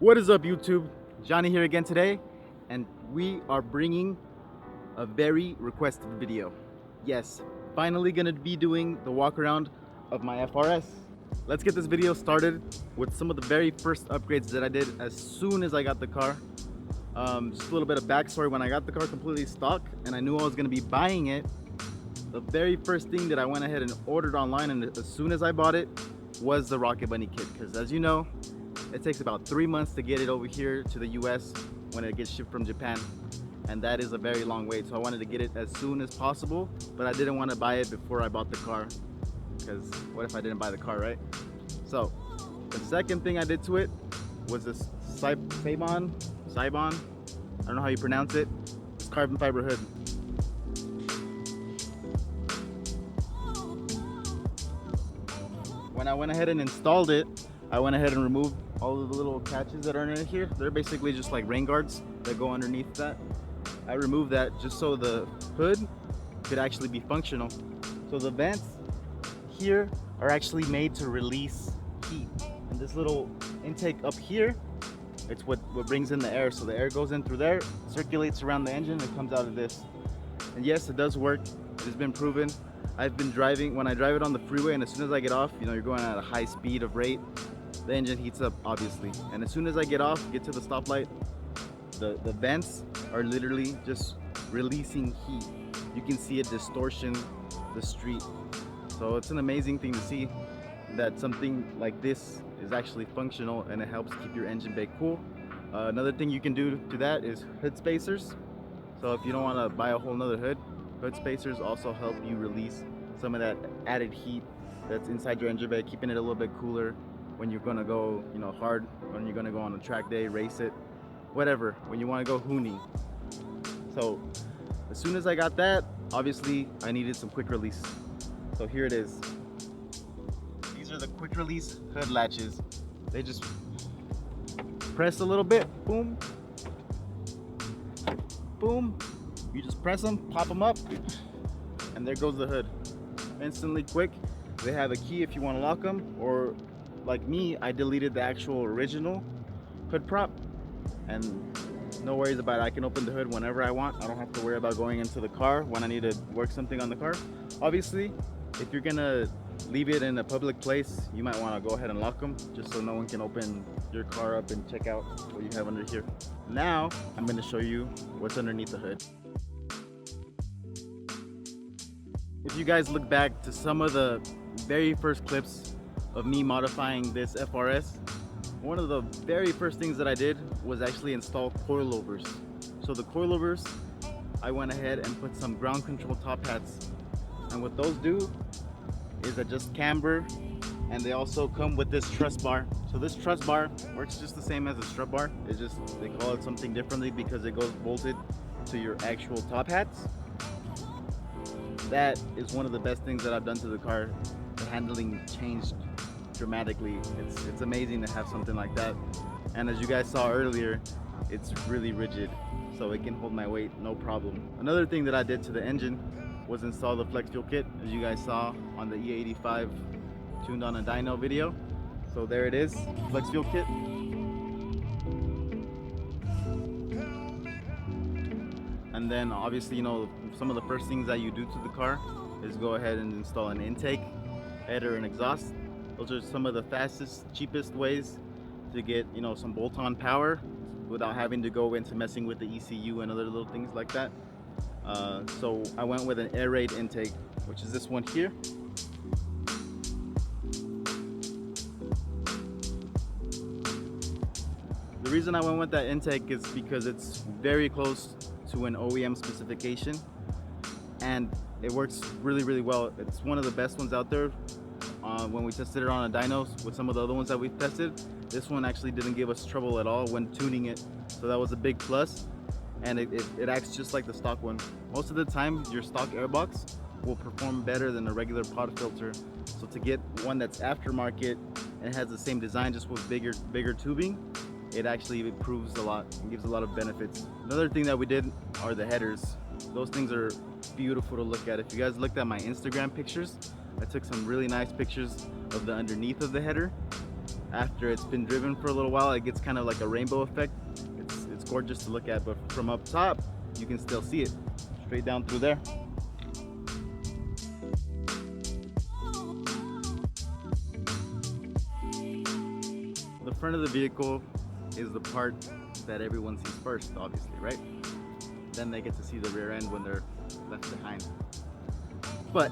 What is up, YouTube? Johnny here again today, and we are bringing a very requested video. Yes, finally gonna be doing the walk around of my FRS. Let's get this video started with some of the very first upgrades that I did as soon as I got the car. Just a little bit of backstory. When I got the car completely stock and I knew I was gonna be buying it, the very first thing that I went ahead and ordered online, and as soon as I bought it, was the Rocket Bunny kit. Because as you know, it takes about 3 months to get it over here to the US when it gets shipped from Japan, and that is a very long wait. So I wanted to get it as soon as possible, but I didn't want to buy it before I bought the car, because what if I didn't buy the car, right? So the second thing I did to it was this Saibon, I don't know how you pronounce it, this carbon fiber hood. When I went ahead and installed it, I went ahead and removed all of the little catches that are in here. They're basically just like rain guards that go underneath that. I removed that just so the hood could actually be functional. So the vents here are actually made to release heat. And this little intake up here, it's what brings in the air. So the air goes in through there, circulates around the engine, and comes out of this. And yes, it does work. It has been proven. I've been driving, when I drive it on the freeway, and as soon as I get off, you know, you're going at a high speed of rate, the engine heats up, obviously. And as soon as I get off, get to the stoplight, the vents are literally just releasing heat. You can see a distortion the street. So it's an amazing thing to see that something like this is actually functional, and it helps keep your engine bay cool. Another thing you can do to that is hood spacers. So if you don't want to buy a whole nother hood spacers also help you release some of that added heat that's inside your engine bay, keeping it a little bit cooler when you're gonna go, you know, hard, when you're gonna go on a track day, race it, whatever, when you want to go hooning. So as soon as I got that, obviously I needed some quick release. So here it is. These are the quick release hood latches. They just press a little bit, boom, boom. You just press them, pop them up, and there goes the hood. Instantly quick. They have a key if you want to lock them, or like me, I deleted the actual original hood prop, and no worries about it. I can open the hood whenever I want. I don't have to worry about going into the car when I need to work something on the car. Obviously, if you're gonna leave it in a public place, you might want to go ahead and lock them, just so no one can open your car up and check out what you have under here. Now I'm going to show you what's underneath the hood. If you guys look back to some of the very first clips of me modifying this FRS, one of the very first things that I did was actually install coilovers. So the coilovers, I went ahead and put some ground control top hats, and what those do is adjust camber, and they also come with this truss bar. So this truss bar works just the same as a strut bar. It's just, they call it something differently because it goes bolted to your actual top hats. That is one of the best things that I've done to the car. The handling changed dramatically. It's amazing to have something like that. And as you guys saw earlier, it's really rigid, so it can hold my weight no problem. Another thing that I did to the engine was install the flex fuel kit, as you guys saw on the E85 tuned on a dyno video. So there it is, flex fuel kit. And then obviously, you know, some of the first things that you do to the car is go ahead and install an intake, header, and exhaust. Those are some of the fastest, cheapest ways to get, you know, some bolt-on power without having to go into messing with the ECU and other little things like that. So I went with an air raid intake, which is this one here. The reason I went with that intake is because it's very close to an OEM specification, and it works really well. It's one of the best ones out there. When we tested it on a dynos with some of the other ones that we've tested, this one actually didn't give us trouble at all when tuning it, so that was a big plus. And it acts just like the stock one. Most of the time your stock airbox will perform better than a regular pod filter, so to get one that's aftermarket and has the same design just with bigger tubing, it actually improves a lot and gives a lot of benefits. Another thing that we did are the headers. Those things are beautiful to look at. If you guys looked at my Instagram pictures, I took some really nice pictures of the underneath of the header, after it's been driven for a little while, it gets kind of like a rainbow effect. It's gorgeous to look at, but from up top, you can still see it straight down through there. The front of the vehicle is the part that everyone sees first, obviously, right? Then they get to see the rear end when they're left behind. But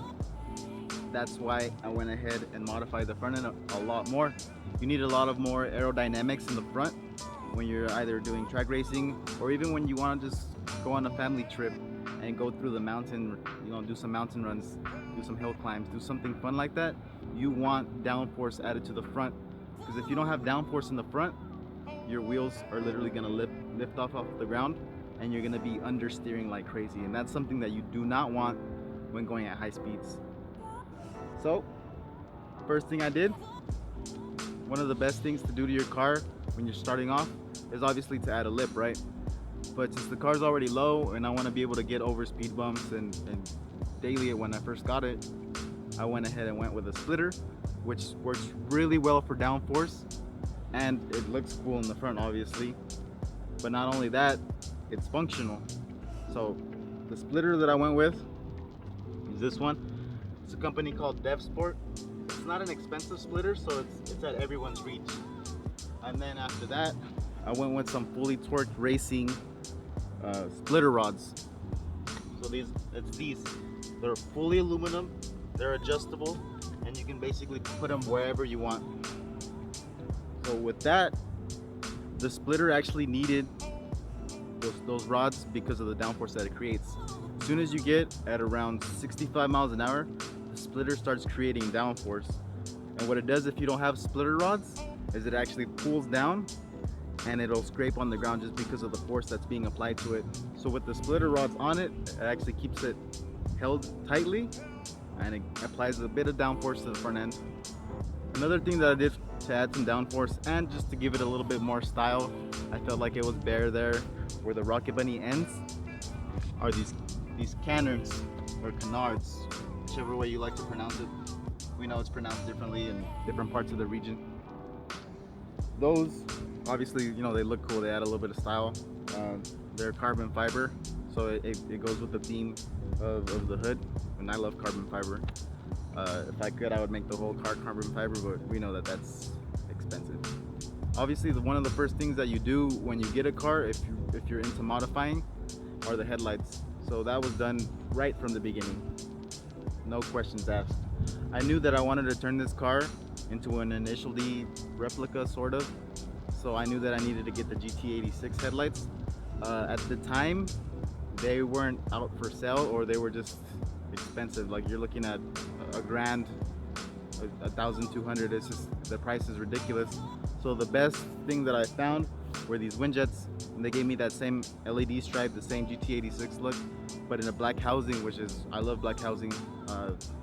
that's why I went ahead and modified the front end a lot more. You need a lot of more aerodynamics in the front when you're either doing track racing, or even when you want to just go on a family trip and go through the mountain, you know, do some mountain runs, do some hill climbs, do something fun like that. You want downforce added to the front, because if you don't have downforce in the front, your wheels are literally going to lift off the ground, and you're going to be understeering like crazy, and that's something that you do not want when going at high speeds. So first thing I did, one of the best things to do to your car when you're starting off is obviously to add a lip, right? But since the car's already low and I want to be able to get over speed bumps and daily when I first got it, I went ahead and went with a splitter, which works really well for downforce, and it looks cool in the front, obviously. But not only that, it's functional. So the splitter that I went with is this one. It's a company called DevSport. It's not an expensive splitter, so it's at everyone's reach. And then after that, I went with some fully torqued racing splitter rods. So these, they're fully aluminum, they're adjustable, and you can basically put them wherever you want. So with that, the splitter actually needed those rods because of the downforce that it creates. As soon as you get at around 65 miles an hour, the splitter starts creating downforce. And what it does if you don't have splitter rods is it actually pulls down and it'll scrape on the ground just because of the force that's being applied to it. So with the splitter rods on it, it actually keeps it held tightly and it applies a bit of downforce to the front end. Another thing that I did to add some downforce and just to give it a little bit more style, I felt like it was bare there where the Rocket Bunny ends, are these canards or canards, whichever way you like to pronounce it. We know it's pronounced differently in different parts of the region. Those, obviously, you know, they look cool, they add a little bit of style. They're carbon fiber, so it goes with the theme of the hood, and I love carbon fiber. If I could, I would make the whole car carbon fiber, but we know that that's expensive. Obviously, one of the first things that you do when you get a car, if you're into modifying, are the headlights. So that was done right from the beginning, no questions asked. I knew that I wanted to turn this car into an Initial D replica, sort of. So I knew that I needed to get the GT86 headlights. At the time, they weren't out for sale, or they were just expensive. Like, you're looking at a grand, 1,200. It's just, the price is ridiculous. So the best thing that I found were these Winjets, and they gave me that same LED stripe, the same GT86 look, but in a black housing, which is, I love black housing.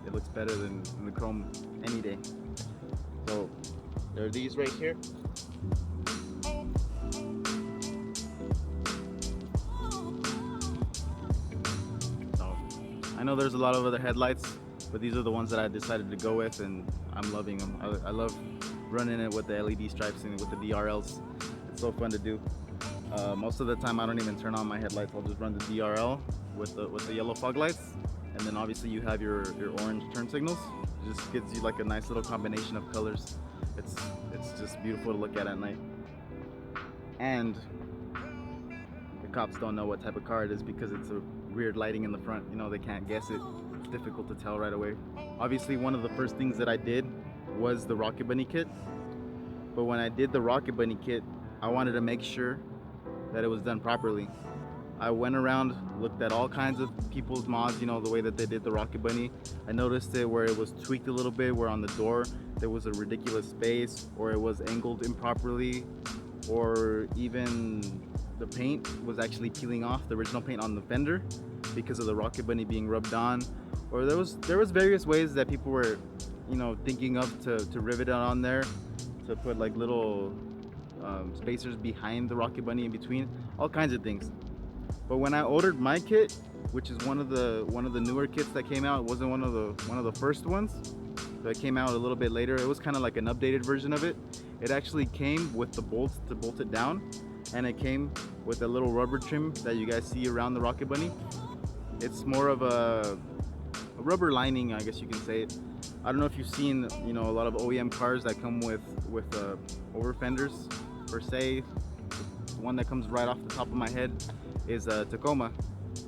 It looks better than the chrome any day. So there are these right here. So I know there's a lot of other headlights, but these are the ones that I decided to go with, and I'm loving them. I love running it with the LED stripes and with the DRLs. It's so fun to do. Most of the time I don't even turn on my headlights. I'll just run the DRL with the yellow fog lights, and then obviously you have your orange turn signals. It just gives you like a nice little combination of colors. It's just beautiful to look at night. And the cops don't know what type of car it is because it's a weird lighting in the front. You know, they can't guess it. It's difficult to tell right away. Obviously, one of the first things that I did was the Rocket Bunny kit. But when I did the Rocket Bunny kit, I wanted to make sure that it was done properly. I went around, looked at all kinds of people's mods, you know, the way that they did the Rocket Bunny. I noticed it where it was tweaked a little bit, where on the door there was a ridiculous space, or it was angled improperly, or even the paint was actually peeling off, the original paint on the fender, because of the Rocket Bunny being rubbed on. Or there was various ways that people were, you know, thinking of to rivet it on there, to put like little spacers behind the Rocket Bunny in between, all kinds of things. But when I ordered my kit, which is one of the newer kits that came out, it wasn't one of the first ones, but it came out a little bit later. It was kind of like an updated version of it. It actually came with the bolts to bolt it down, and it came with a little rubber trim that you guys see around the Rocket Bunny. It's more of a rubber lining, I guess you can say it. I don't know if you've seen, a lot of OEM cars that come with over fenders per se. The one that comes right off the top of my head is a Tacoma.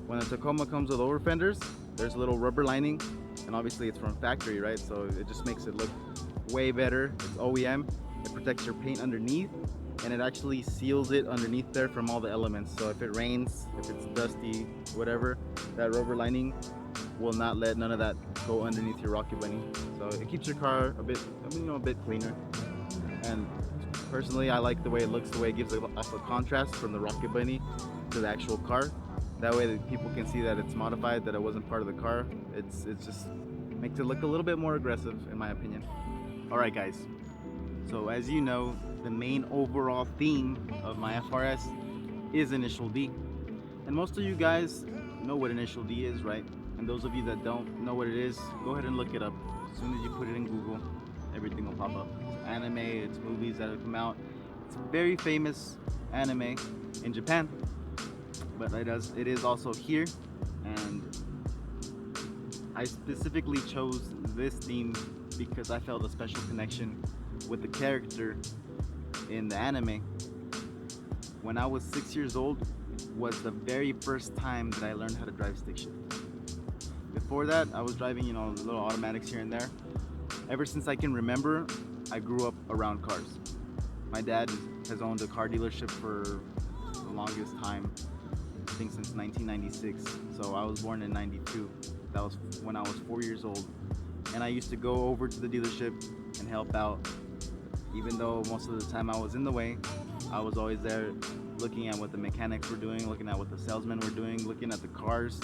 When a Tacoma comes with over fenders, there's a little rubber lining, and obviously it's from factory, right? So it just makes it look way better. It's OEM. It protects your paint underneath, and it actually seals it underneath there from all the elements. So if it rains, if it's dusty, whatever, that rubber lining will not let none of that go underneath your Rocket Bunny. So it keeps your car a bit cleaner. And personally, I like the way it looks, the way it gives off a contrast from the Rocket Bunny to the actual car. That way that people can see that it's modified, that it wasn't part of the car. It's just makes it look a little bit more aggressive, in my opinion. All right, guys. So as you know, the main overall theme of my FRS is Initial D. And most of you guys know what Initial D is, right? And those of you that don't know what it is, go ahead and look it up. As soon as you put it in Google, everything will pop up. It's anime, it's movies that have come out. It's a very famous anime in Japan, but it is also here. And I specifically chose this theme because I felt a special connection with the character in the anime. When I was 6 years old was the very first time that I learned how to drive stick shift. Before that, I was driving, little automatics here and there. Ever since I can remember, I grew up around cars. My dad has owned a car dealership for the longest time, I think since 1996. So I was born in 92. That was when I was 4 years old. And I used to go over to the dealership and help out. Even though most of the time I was in the way, I was always there looking at what the mechanics were doing, looking at what the salesmen were doing, looking at the cars.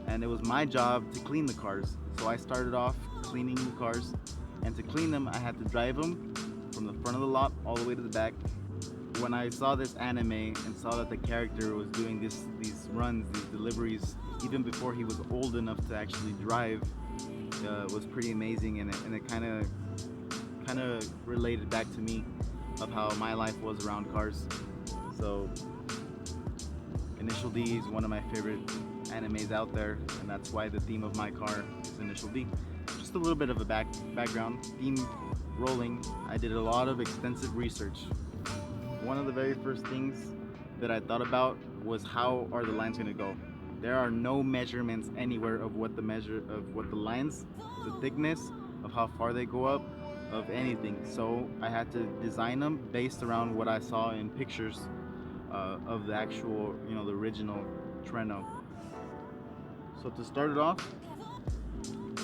And it was my job to clean the cars. So I started off cleaning the cars. And to clean them, I had to drive them from the front of the lot all the way to the back. When I saw this anime and saw that the character was doing these runs, these deliveries, even before he was old enough to actually drive, was pretty amazing, and it kind of related back to me of how my life was around cars. So Initial D is one of my favorite animes out there, and that's why the theme of my car is Initial D. Just a little bit of a background theme rolling. I did a lot of extensive research. One of the very first things that I thought about was how are the lines going to go. There are no measurements anywhere of what the lines, the thickness, of how far they go up, of anything. So I had to design them based around what I saw in pictures of the actual, the original Treno. So to start it off,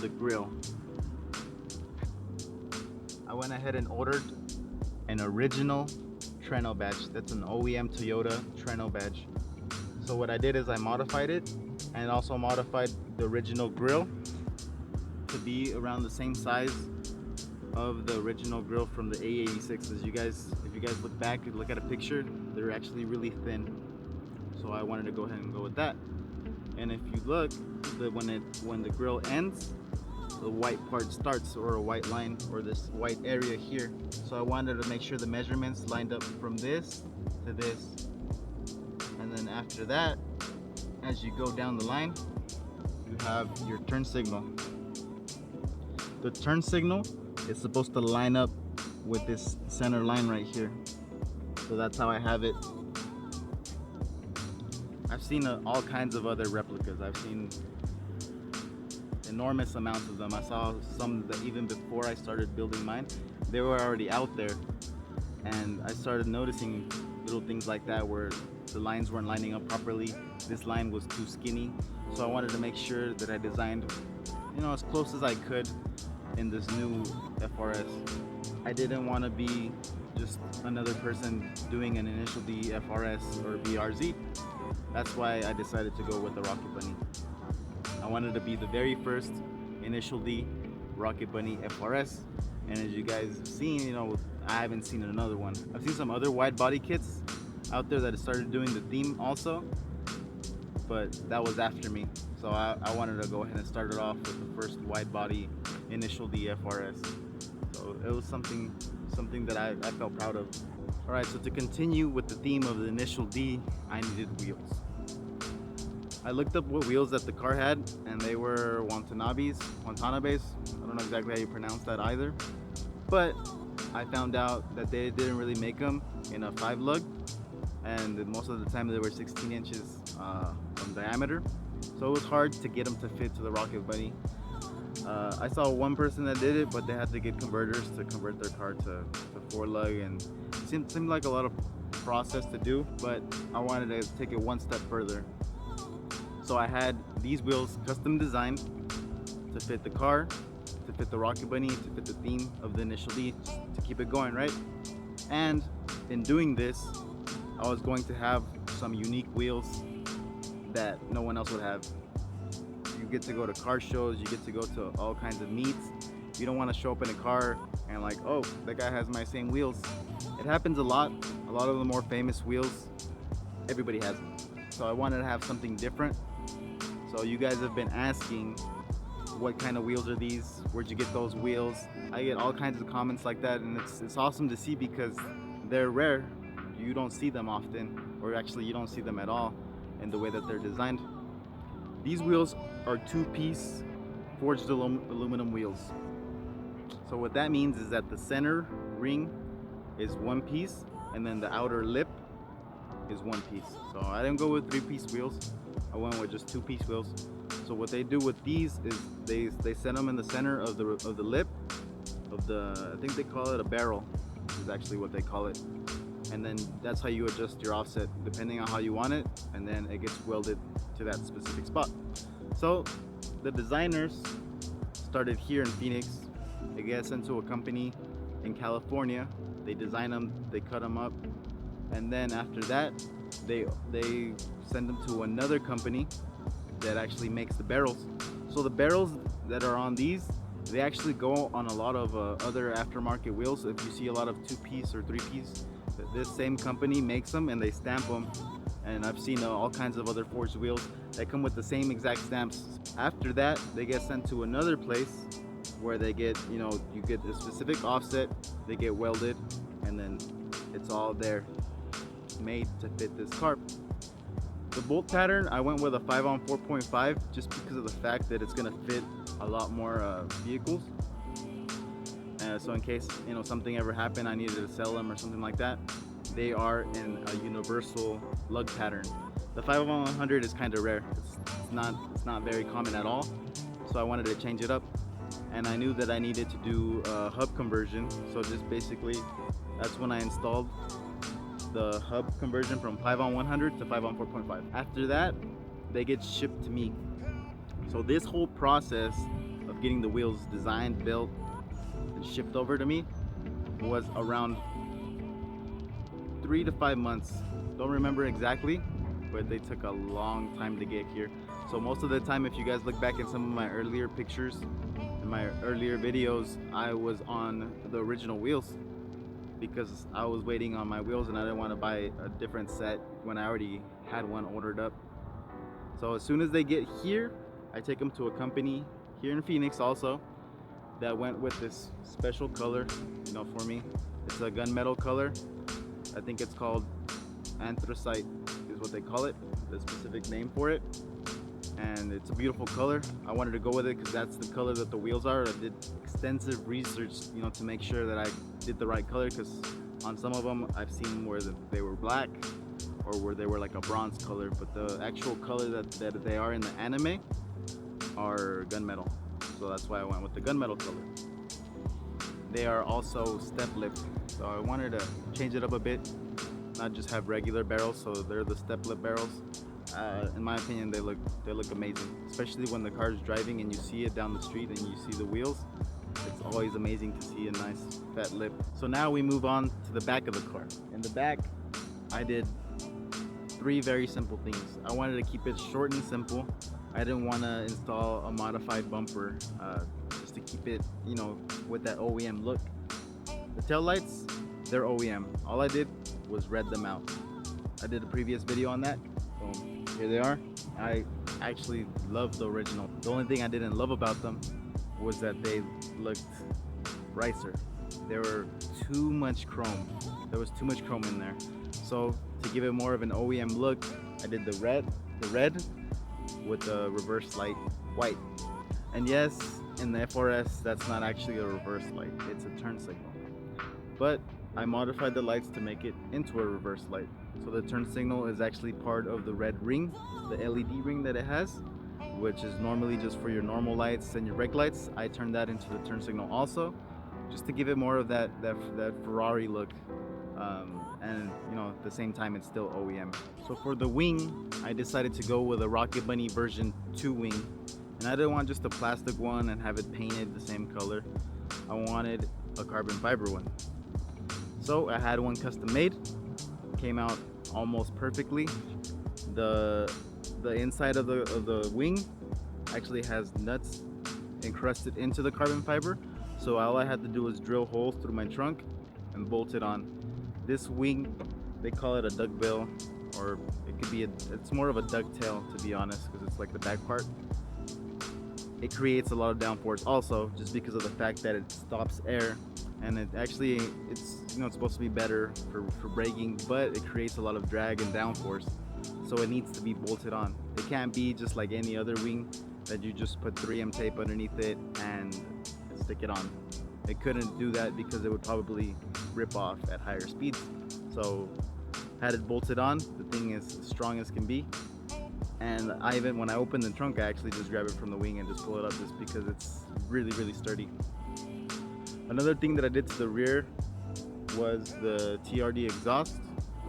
the grill. I went ahead and ordered an original Treno badge. That's an OEM Toyota Treno badge. So what I did is I modified it, and also modified the original grill to be around the same size of the original grill from the A86. If you guys look back and look at a picture, they're actually really thin. So I wanted to go ahead and go with that. And if you look, when the grill ends, the white part starts, or a white line, or this white area here. So I wanted to make sure the measurements lined up from this to this. And then after that, as you go down the line, you have your turn signal. The turn signal is supposed to line up with this center line right here. So that's how I have it. I've seen all kinds of other replicas. I've seen enormous amounts of them. I saw some that even before I started building mine, they were already out there. And I started noticing little things like that where the lines weren't lining up properly. This line was too skinny. So I wanted to make sure that I designed, as close as I could in this new FRS. I didn't want to be just another person doing an Initial D FRS or BRZ. That's why I decided to go with the Rocket Bunny. I wanted to be the very first Initial D Rocket Bunny FRS. And as you guys have seen, I haven't seen another one. I've seen some other wide body kits out there that started doing the theme also, but that was after me. So I wanted to go ahead and start it off with the first wide body Initial D FRS. So it was something something that I felt proud of. All right, so to continue with the theme of the initial D, I needed wheels. I looked up what wheels that the car had, and they were Watanabes. I don't know exactly how you pronounce that either, but I found out that they didn't really make them in a 5 lug, and most of the time they were 16 inches from diameter, so it was hard to get them to fit to the Rocket Bunny. I saw one person that did it, but they had to get converters to convert their car to 4 lug, and it seemed like a lot of process to do, but I wanted to take it one step further. So I had these wheels custom designed to fit the car, to fit the Rocket Bunny, to fit the theme of the initial D, to keep it going, right? And in doing this, I was going to have some unique wheels that no one else would have. You get to go to car shows, you get to go to all kinds of meets. You don't want to show up in a car and like, oh, that guy has my same wheels. It happens a lot. A lot of the more famous wheels, everybody has them. So I wanted to have something different. So you guys have been asking, what kind of wheels are these? Where'd you get those wheels? I get all kinds of comments like that, and it's awesome to see because they're rare. You don't see them often, or actually you don't see them at all in the way that they're designed. These wheels are 2-piece forged aluminum wheels. So what that means is that the center ring is 1 piece, and then the outer lip is 1 piece. So I didn't go with 3-piece wheels. I went with just 2-piece wheels. So what they do with these is they set them in the center of the lip of the, I think they call it a barrel, is actually what they call it. And then that's how you adjust your offset depending on how you want it, and then it gets welded to that specific spot. So the designers started here in Phoenix. They get sent to a company in California. They design them, they cut them up, and then after that they send them to another company that actually makes the barrels. So the barrels that are on these, they actually go on a lot of other aftermarket wheels. If you see a lot of 2-piece or 3-piece, this same company makes them and they stamp them. And I've seen all kinds of other forged wheels that come with the same exact stamps. After that, they get sent to another place where they get, you get a specific offset, they get welded, and then it's all there, made to fit this car. The bolt pattern, I went with a 5 on 4.5 just because of the fact that it's gonna fit a lot more vehicles. So in case something ever happened, I needed to sell them or something like that, they are in a universal lug pattern. The 5 on 100 is kind of rare. It's not very common at all. So I wanted to change it up, and I knew that I needed to do a hub conversion. So just basically, that's when I installed the hub conversion from 5 on 100 to 5 on 4.5. After that, they get shipped to me. So this whole process of getting the wheels designed, built, and shipped over to me was around 3 to 5 months. Don't remember exactly, but they took a long time to get here. So most of the time, if you guys look back in some of my earlier pictures, in my earlier videos, I was on the original wheels because I was waiting on my wheels and I didn't want to buy a different set when I already had one ordered up. So as soon as they get here, I take them to a company here in Phoenix also that went with this special color, for me. It's a gunmetal color. I think it's called anthracite is what they call it, the specific name for it. And it's a beautiful color. I wanted to go with it because that's the color that the wheels are. I did extensive research, to make sure that I did the right color, because on some of them I've seen where they were black or where they were like a bronze color, but the actual color that they are in the anime are gunmetal. So that's why I went with the gunmetal color. They are also step lip, so I wanted to change it up a bit, not just have regular barrels. So they're the step lip barrels. In my opinion, they look amazing, especially when the car is driving and you see it down the street and you see the wheels. It's always amazing to see a nice fat lip. So now we move on to the back of the car. In the back, I did 3 very simple things. I wanted to keep it short and simple. I didn't want to install a modified bumper just to keep it, with that OEM look. The tail lights, they're OEM. All I did was red them out. I did a previous video on that. Boom, here they are. I actually love the original. The only thing I didn't love about them was that they looked brighter. there were too much chrome. There was too much chrome in there. So to give it more of an OEM look, I did the red with the reverse light white. And yes, in the FRS, that's not actually a reverse light, it's a turn signal. But I modified the lights to make it into a reverse light. So the turn signal is actually part of the red ring, the LED ring that it has, which is normally just for your normal lights and your brake lights. I turned that into the turn signal also, just to give it more of that Ferrari look. And you know, at the same time, it's still OEM. So for the wing, I decided to go with a Rocket Bunny version 2 wing, and I didn't want just a plastic one and have it painted the same color. I wanted a carbon fiber one. So I had one custom made, came out almost perfectly. The inside of the wing actually has nuts encrusted into the carbon fiber, so all I had to do was drill holes through my trunk and bolt it on. This wing, they call it a duckbill, or it could be it's more of a ducktail, to be honest, because it's like the back part. It creates a lot of downforce also, just because of the fact that it stops air, and it's you know, it's supposed to be better for braking, but it creates a lot of drag and downforce, so it needs to be bolted on. It can't be just like any other wing that you just put 3M tape underneath it and stick it on. It couldn't do that because it would probably rip off at higher speeds. So had it bolted on, the thing is as strong as can be. And when I opened the trunk, I actually just grab it from the wing and just pull it up, just because it's really sturdy. Another thing that I did to the rear was the TRD exhaust.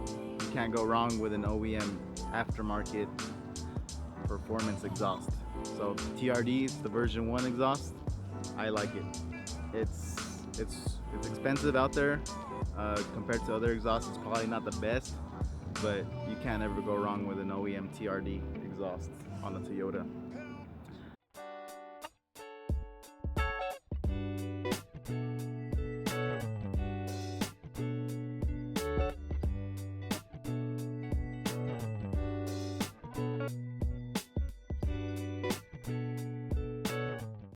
You can't go wrong with an OEM aftermarket performance exhaust. So TRD is the version 1 exhaust. I like it. It's expensive out there. Compared to other exhausts, it's probably not the best, but you can't ever go wrong with an OEM TRD exhaust on a Toyota.